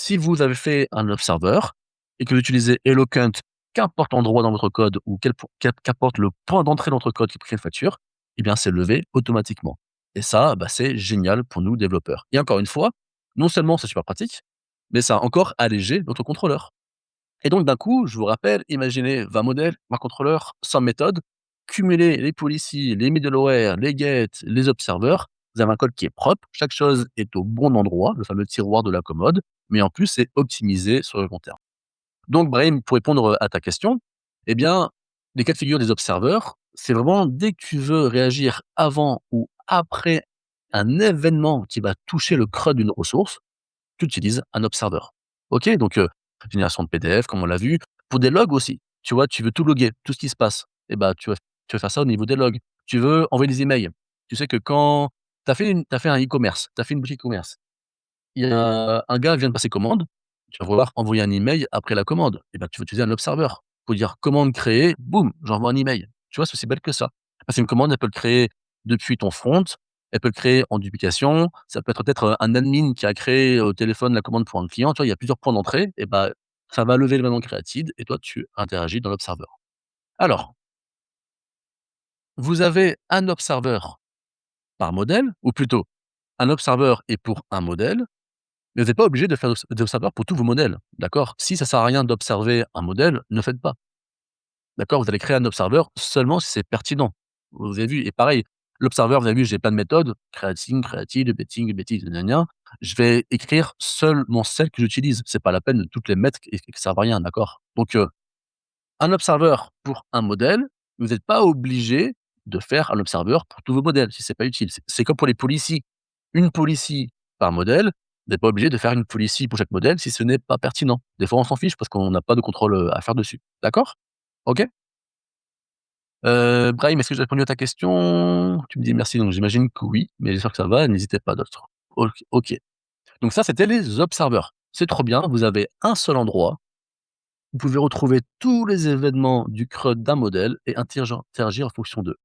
si vous avez fait un observer et que vous utilisez Eloquent, qu'importe l'endroit dans votre code ou qu'importe le point d'entrée dans votre code qui crée une facture, eh bien, c'est levé automatiquement. Et ça, bah, c'est génial pour nous développeurs. Et encore une fois, non seulement c'est super pratique, mais ça a encore allégé notre contrôleur. Et donc, d'un coup, je vous rappelle, imaginez 20 modèles, 20 contrôleurs, 100 méthodes, cumulez les policies, les middleware, les get, les observers. Vous avez un code qui est propre, chaque chose est au bon endroit, le fameux tiroir de la commode, mais en plus, c'est optimisé sur le long terme. Donc, Brahim, pour répondre à ta question, eh bien, les cas de figure des observeurs, c'est vraiment dès que tu veux réagir avant ou après un événement qui va toucher le creux d'une ressource, tu utilises un observeur. OK? Donc, génération de PDF comme on l'a vu. Pour des logs aussi, tu vois? Tu veux tout loguer, tout ce qui se passe et bah, tu vas faire ça au niveau des logs. Tu veux envoyer des emails. Tu sais que quand tu as fait un e-commerce, tu as fait une boutique e-commerce, il y a un gars vient de passer commande, tu vas vouloir envoyer un email après la commande et ben, tu vas utiliser un observeur pour dire: «Commande créée», boum, j'envoie un email. Tu vois? C'est aussi bête que ça. Parce qu'une commande, elle peut le créer depuis ton front, elle peut le créer en duplication, ça peut être peut-être, un admin qui a créé au téléphone la commande pour un client, tu vois? Il y a plusieurs points d'entrée et bah, ça va lever l'événement created et toi tu interagis dans l'observeur. Alors, vous avez un observeur par modèle ou plutôt un observeur est pour un modèle. Mais vous n'êtes pas obligé de faire d'observeurs pour tous vos modèles, d'accord? Si ça sert à rien d'observer un modèle, ne faites pas, d'accord? Vous allez créer un observeur seulement si c'est pertinent. Vous avez vu et pareil, l'observeur, vous avez vu, j'ai plein de méthodes, creating, created, betting, bêtise, gna gna. Je vais écrire seulement celles que j'utilise. C'est pas la peine de toutes les mettre et que ça servent à rien, d'accord? Donc, un observeur pour un modèle, vous n'êtes pas obligé de faire un observeur pour tous vos modèles, si c'est pas utile. C'est comme pour les policies. Une policy par modèle, vous n'êtes pas obligé de faire une policy pour chaque modèle si ce n'est pas pertinent. Des fois, on s'en fiche parce qu'on n'a pas de contrôle, à faire dessus. D'accord? OK? Brahim, est-ce que j'ai répondu à ta question? Tu me dis merci, donc j'imagine que oui, mais j'espère que ça va, n'hésitez pas d'autres. OK. Donc ça, c'était les observeurs. C'est trop bien, vous avez un seul endroit. Vous pouvez retrouver tous les événements du CRUD d'un modèle et interagir en fonction d'eux.